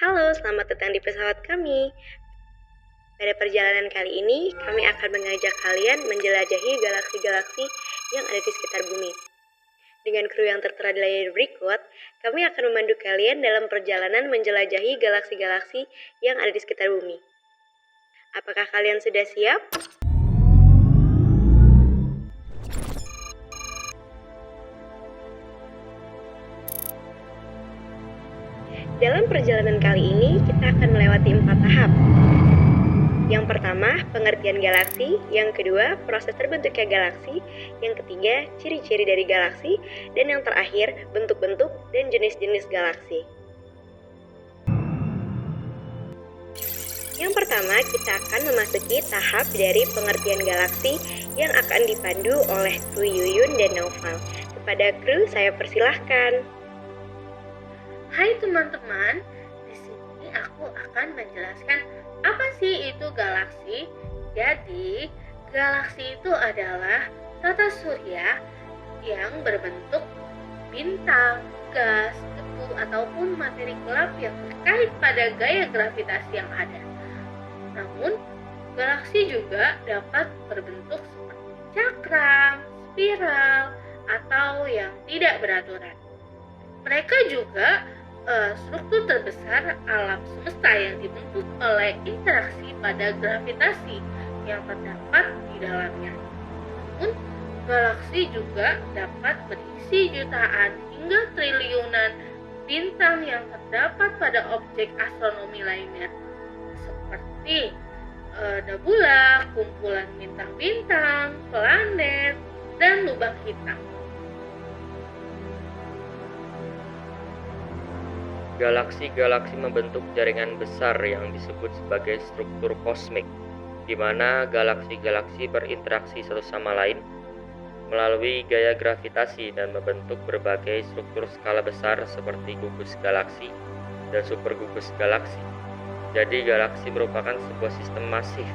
Halo, selamat datang di pesawat kami. Pada perjalanan kali ini, kami akan mengajak kalian menjelajahi galaksi-galaksi yang ada di sekitar bumi. Dengan kru yang tertera di layar berikut, kami akan memandu kalian dalam perjalanan menjelajahi galaksi-galaksi yang ada di sekitar bumi. Apakah kalian sudah siap? Dalam perjalanan kali ini, kita akan melewati 4 tahap. Yang pertama, pengertian galaksi. Yang kedua, proses terbentuknya galaksi. Yang ketiga, ciri-ciri dari galaksi. Dan yang terakhir, bentuk-bentuk dan jenis-jenis galaksi. Yang pertama, kita akan memasuki tahap dari pengertian galaksi yang akan dipandu oleh kru Yuyun dan Naufal. Kepada kru, saya persilahkan. Hai teman-teman, di sini aku akan menjelaskan apa sih itu galaksi. Jadi, galaksi itu adalah tata surya yang berbentuk bintang, gas, debu, ataupun materi gelap yang terkait pada gaya gravitasi yang ada. Namun, galaksi juga dapat berbentuk seperti cakram, spiral, atau yang tidak beraturan. Mereka juga struktur terbesar alam semesta yang dibentuk oleh interaksi pada gravitasi yang terdapat di dalamnya. Namun, galaksi juga dapat berisi jutaan hingga triliunan bintang yang terdapat pada objek astronomi lainnya, seperti nebula, kumpulan bintang-bintang, planet, dan lubang hitam. Galaksi-galaksi membentuk jaringan besar yang disebut sebagai struktur kosmik, di mana galaksi-galaksi berinteraksi satu sama lain melalui gaya gravitasi dan membentuk berbagai struktur skala besar seperti gugus galaksi dan supergugus galaksi. Jadi galaksi merupakan sebuah sistem masif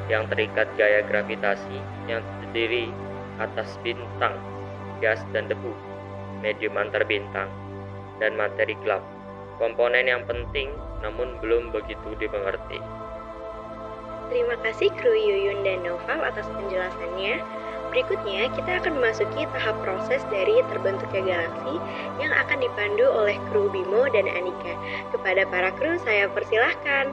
yang terikat gaya gravitasi yang terdiri atas bintang, gas dan debu, medium antar bintang, dan materi gelap. Komponen yang penting namun belum begitu dimengerti. Terima kasih kru Yuyun dan Naufal atas penjelasannya. Berikutnya, kita akan memasuki tahap proses dari terbentuknya galaksi yang akan dipandu oleh kru Bimo dan Andika. Kepada para kru, saya persilahkan.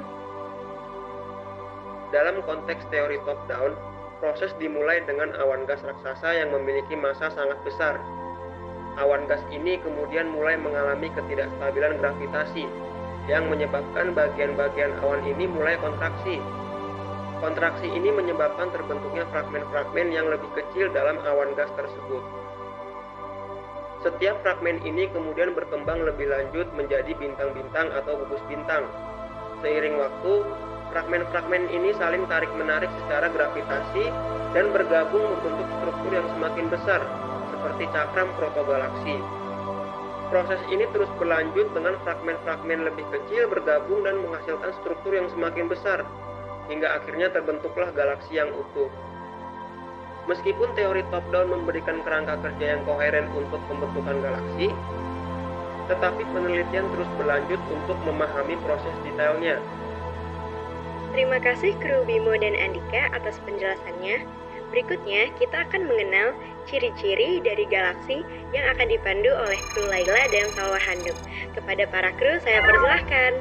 Dalam konteks teori top-down, proses dimulai dengan awan gas raksasa yang memiliki massa sangat besar. Awan gas ini kemudian mulai mengalami ketidakstabilan gravitasi yang menyebabkan bagian-bagian awan ini mulai kontraksi. Kontraksi ini menyebabkan terbentuknya fragmen-fragmen yang lebih kecil dalam awan gas tersebut. Setiap fragmen ini kemudian berkembang lebih lanjut menjadi bintang-bintang atau gugus bintang. Seiring waktu, fragmen-fragmen ini saling tarik-menarik secara gravitasi dan bergabung membentuk struktur yang semakin besar, seperti cakram protogalaksi. Proses ini terus berlanjut dengan fragmen-fragmen lebih kecil bergabung dan menghasilkan struktur yang semakin besar, hingga akhirnya terbentuklah galaksi yang utuh. Meskipun teori top-down memberikan kerangka kerja yang koheren untuk pembentukan galaksi, tetapi penelitian terus berlanjut untuk memahami proses detailnya. Terima kasih kru Bimo dan Andika atas penjelasannya. Berikutnya, kita akan mengenal ciri-ciri dari galaksi yang akan dipandu oleh kru Laila dan Salwa Handuk. Kepada para kru, saya persilahkan.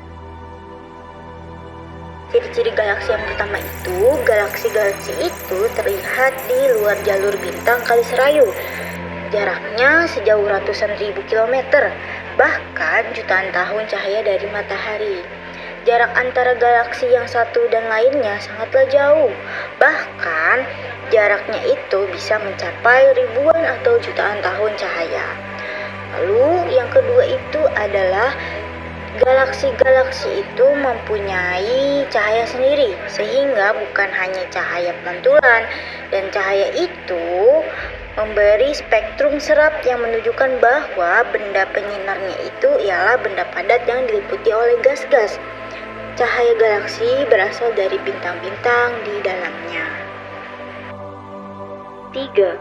Ciri-ciri galaksi yang pertama itu, galaksi-galaksi itu terlihat di luar jalur bintang Kaliserayu. Jaraknya sejauh ratusan ribu kilometer, bahkan jutaan tahun cahaya dari matahari. Jarak antara galaksi yang satu dan lainnya sangatlah jauh. Bahkan jaraknya itu bisa mencapai ribuan atau jutaan tahun cahaya. Lalu yang kedua itu adalah galaksi-galaksi itu mempunyai cahaya sendiri, sehingga bukan hanya cahaya pantulan, dan cahaya itu memberi spektrum serap yang menunjukkan bahwa benda penyinarnya itu ialah benda padat yang diliputi oleh gas-gas. Cahaya galaksi berasal dari bintang-bintang di dalamnya. 3.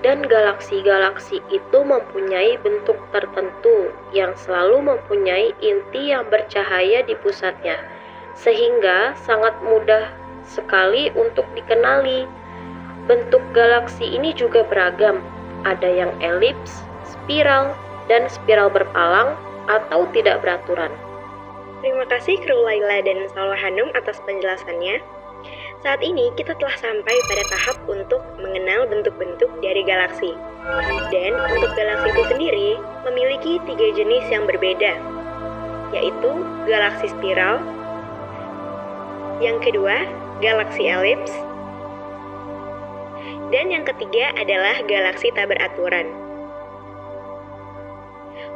dan galaksi-galaksi itu mempunyai bentuk tertentu yang selalu mempunyai inti yang bercahaya di pusatnya, sehingga sangat mudah sekali untuk dikenali. Bentuk galaksi ini juga beragam, ada yang elips, spiral, dan spiral berpalang atau tidak beraturan. Terima kasih kru Laila dan Salwa Hanum atas penjelasannya. Saat ini kita telah sampai pada tahap untuk mengenal bentuk-bentuk dari galaksi. Dan untuk galaksi itu sendiri memiliki 3 jenis yang berbeda, yaitu galaksi spiral, yang kedua galaksi elips, dan yang ketiga adalah galaksi tak beraturan.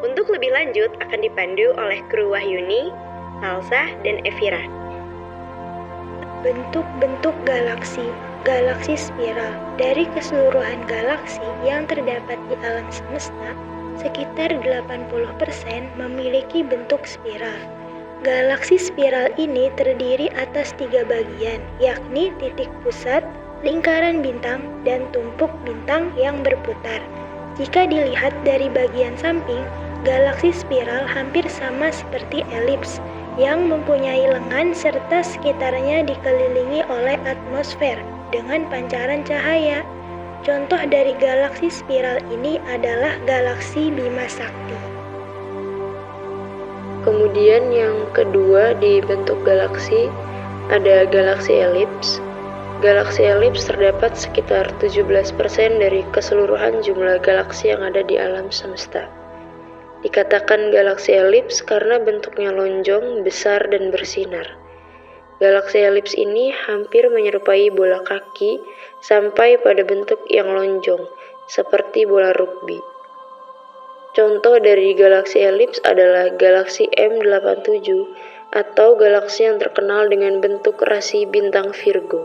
Untuk lebih lanjut akan dipandu oleh kru Wahyuni, Salsa, dan Evira. Bentuk-bentuk galaksi spiral. Dari keseluruhan galaksi yang terdapat di alam semesta, sekitar 80% memiliki bentuk spiral. Galaksi spiral ini terdiri atas 3 bagian, yakni titik pusat, lingkaran bintang, dan tumpuk bintang yang berputar. Jika dilihat dari bagian samping, galaksi spiral hampir sama seperti elips, yang mempunyai lengan serta sekitarnya dikelilingi oleh atmosfer dengan pancaran cahaya. Contoh dari galaksi spiral ini adalah galaksi Bima Sakti. Kemudian yang kedua di bentuk galaksi ada galaksi elips. Galaksi elips terdapat sekitar 17% dari keseluruhan jumlah galaksi yang ada di alam semesta. Dikatakan galaksi elips karena bentuknya lonjong, besar, dan bersinar. Galaksi elips ini hampir menyerupai bola kaki sampai pada bentuk yang lonjong, seperti bola rugby. Contoh dari galaksi elips adalah galaksi M87 atau galaksi yang terkenal dengan bentuk rasi bintang Virgo.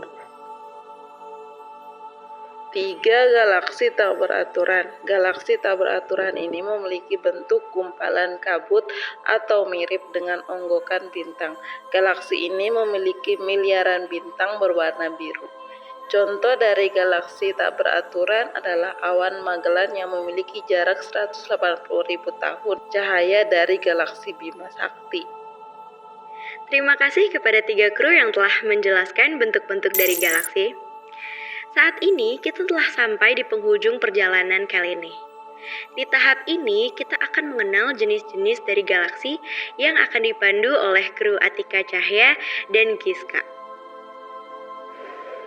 3. Galaksi tak beraturan. Galaksi tak beraturan ini memiliki bentuk gumpalan kabut atau mirip dengan onggokan bintang. Galaksi ini memiliki miliaran bintang berwarna biru. Contoh dari galaksi tak beraturan adalah awan Magellan yang memiliki jarak 180.000 tahun cahaya dari galaksi Bima Sakti. Terima kasih kepada 3 kru yang telah menjelaskan bentuk-bentuk dari galaksi. Saat ini kita telah sampai di penghujung perjalanan kali ini. Di tahap ini kita akan mengenal jenis-jenis dari galaksi yang akan dipandu oleh kru Atika Cahya dan Giska.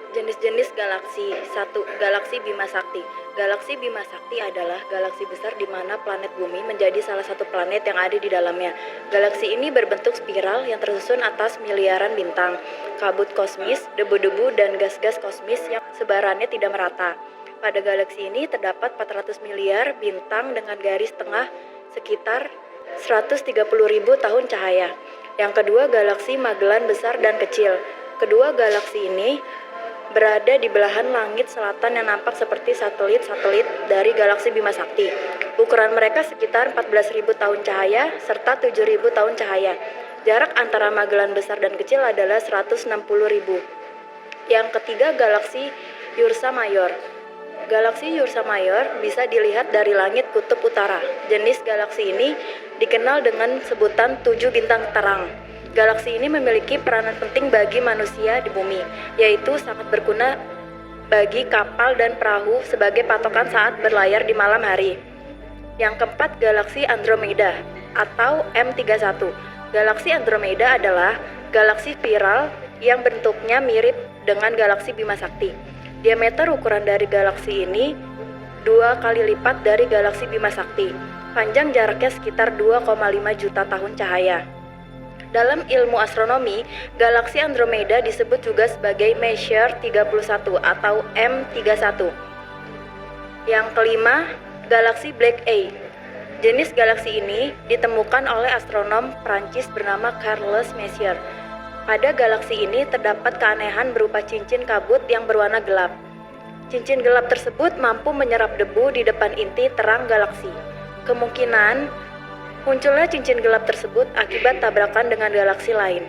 Jenis-jenis galaksi. 1. Galaksi Bima Sakti. Galaksi Bima Sakti adalah galaksi besar di mana planet Bumi menjadi salah satu planet yang ada di dalamnya. Galaksi ini berbentuk spiral yang tersusun atas miliaran bintang, kabut kosmis, debu-debu, dan gas-gas kosmis yang sebarannya tidak merata. Pada galaksi ini terdapat 400 miliar bintang dengan garis tengah sekitar 130.000 tahun cahaya. Yang kedua, galaksi Magellan besar dan kecil. Kedua galaksi ini berada di belahan langit selatan yang nampak seperti satelit-satelit dari galaksi Bima Sakti. Ukuran mereka sekitar 14.000 tahun cahaya serta 7.000 tahun cahaya. Jarak antara Magellan besar dan kecil adalah 160.000. Yang ketiga, galaksi Ursa Major. Galaksi Ursa Major bisa dilihat dari langit kutub utara. Jenis galaksi ini dikenal dengan sebutan 7 bintang terang. Galaksi ini memiliki peranan penting bagi manusia di bumi, yaitu sangat berguna bagi kapal dan perahu sebagai patokan saat berlayar di malam hari. Yang keempat, galaksi Andromeda atau M31. Galaksi Andromeda adalah galaksi spiral yang bentuknya mirip dengan galaksi Bima Sakti. Diameter ukuran dari galaksi ini 2 kali lipat dari galaksi Bima Sakti. Panjang jaraknya sekitar 2,5 juta tahun cahaya. Dalam ilmu astronomi, galaksi Andromeda disebut juga sebagai Messier 31 atau M31. Yang kelima, galaksi Black A. Jenis galaksi ini ditemukan oleh astronom Prancis bernama Carles Messier. Pada galaksi ini terdapat keanehan berupa cincin kabut yang berwarna gelap. Cincin gelap tersebut mampu menyerap debu di depan inti terang galaksi. Kemungkinan munculnya cincin gelap tersebut akibat tabrakan dengan galaksi lain.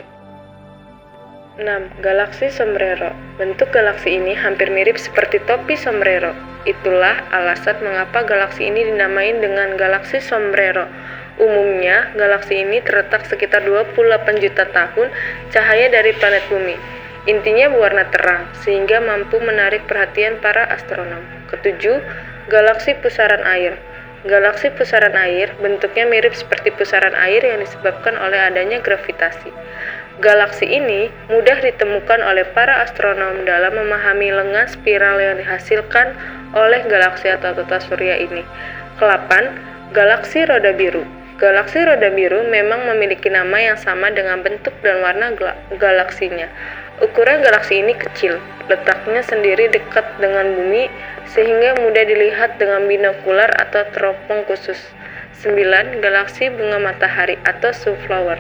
6. Galaksi sombrero. Bentuk galaksi ini hampir mirip seperti topi sombrero. Itulah alasan mengapa galaksi ini dinamai dengan galaksi sombrero. Umumnya, galaksi ini terletak sekitar 28 juta tahun cahaya dari planet bumi. Intinya berwarna terang, sehingga mampu menarik perhatian para astronom. Ketujuh, galaksi pusaran air. Galaksi pusaran air bentuknya mirip seperti pusaran air yang disebabkan oleh adanya gravitasi. Galaksi ini mudah ditemukan oleh para astronom dalam memahami lengan spiral yang dihasilkan oleh galaksi atau tata surya ini. Kelapan, galaksi roda biru. Galaksi roda biru memang memiliki nama yang sama dengan bentuk dan warna galaksinya. Ukuran galaksi ini kecil, letaknya sendiri dekat dengan bumi sehingga mudah dilihat dengan binokular atau teropong khusus. 9. Galaksi bunga matahari atau sunflower.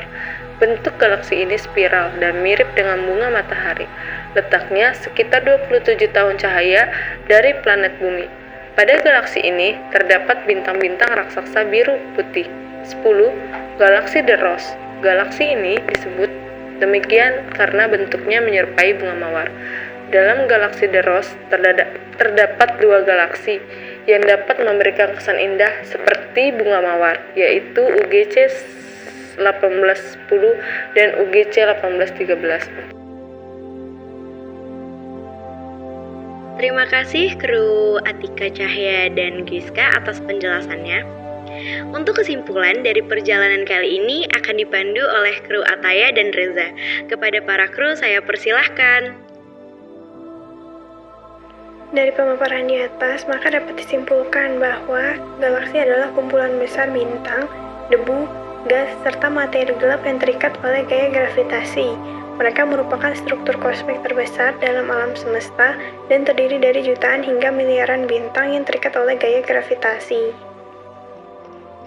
Bentuk galaksi ini spiral dan mirip dengan bunga matahari. Letaknya sekitar 27 tahun cahaya dari planet bumi. Pada galaksi ini terdapat bintang-bintang raksasa biru putih. 10. Galaksi The Rose. Galaksi ini disebut demikian karena bentuknya menyerupai bunga mawar. Dalam galaksi The Rose terdapat dua galaksi yang dapat memberikan kesan indah seperti bunga mawar, yaitu UGC 1810 dan UGC 1813. Terima kasih kru Atika Cahya dan Giska atas penjelasannya. Untuk kesimpulan dari perjalanan kali ini akan dipandu oleh kru Ataya dan Reza. Kepada para kru saya persilahkan. Dari pemaparan di atas, maka dapat disimpulkan bahwa galaksi adalah kumpulan besar bintang, debu, gas, serta materi gelap yang terikat oleh gaya gravitasi. Mereka merupakan struktur kosmik terbesar dalam alam semesta dan terdiri dari jutaan hingga miliaran bintang yang terikat oleh gaya gravitasi.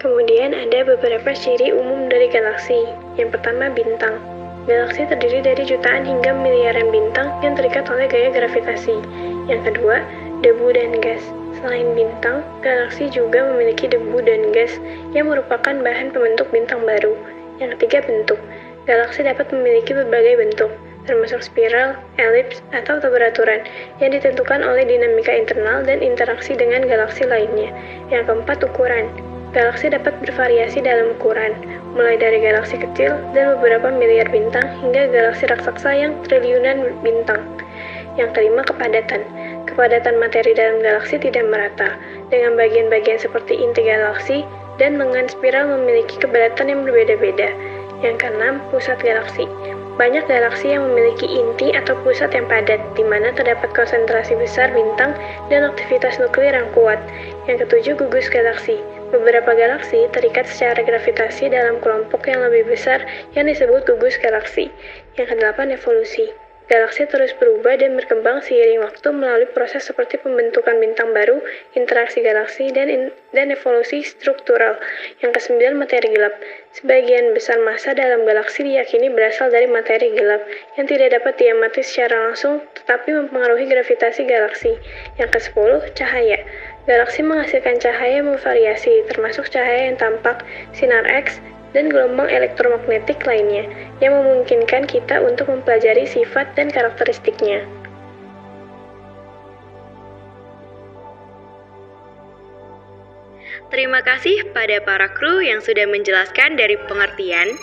Kemudian ada beberapa ciri umum dari galaksi. Yang pertama, bintang. Galaksi terdiri dari jutaan hingga miliaran bintang yang terikat oleh gaya gravitasi. Yang kedua, debu dan gas. Selain bintang, galaksi juga memiliki debu dan gas yang merupakan bahan pembentuk bintang baru. Yang ketiga, bentuk. Galaksi dapat memiliki berbagai bentuk, termasuk spiral, elips, atau beraturan, yang ditentukan oleh dinamika internal dan interaksi dengan galaksi lainnya. Yang keempat, ukuran. Galaksi dapat bervariasi dalam ukuran, mulai dari galaksi kecil dan beberapa miliar bintang hingga galaksi raksasa yang triliunan bintang. Yang kelima, kepadatan. Kepadatan materi dalam galaksi tidak merata, dengan bagian-bagian seperti inti galaksi dan lengan spiral memiliki kepadatan yang berbeda-beda. Yang keenam, pusat galaksi. Banyak galaksi yang memiliki inti atau pusat yang padat, di mana terdapat konsentrasi besar bintang dan aktivitas nuklir yang kuat. Yang ketujuh, gugus galaksi. Beberapa galaksi terikat secara gravitasi dalam kelompok yang lebih besar yang disebut gugus galaksi. Yang kedelapan, evolusi. Galaksi terus berubah dan berkembang seiring waktu melalui proses seperti pembentukan bintang baru, interaksi galaksi, dan evolusi struktural. Yang kesembilan, materi gelap. Sebagian besar massa dalam galaksi diyakini berasal dari materi gelap yang tidak dapat diamati secara langsung tetapi mempengaruhi gravitasi galaksi. Yang kesepuluh, cahaya. Galaksi menghasilkan cahaya yang bervariasi, termasuk cahaya yang tampak, sinar X, dan gelombang elektromagnetik lainnya, yang memungkinkan kita untuk mempelajari sifat dan karakteristiknya. Terima kasih pada para kru yang sudah menjelaskan dari pengertian,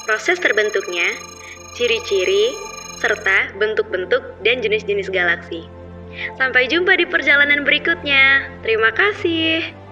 proses terbentuknya, ciri-ciri, serta bentuk-bentuk dan jenis-jenis galaksi. Sampai jumpa di perjalanan berikutnya. Terima kasih.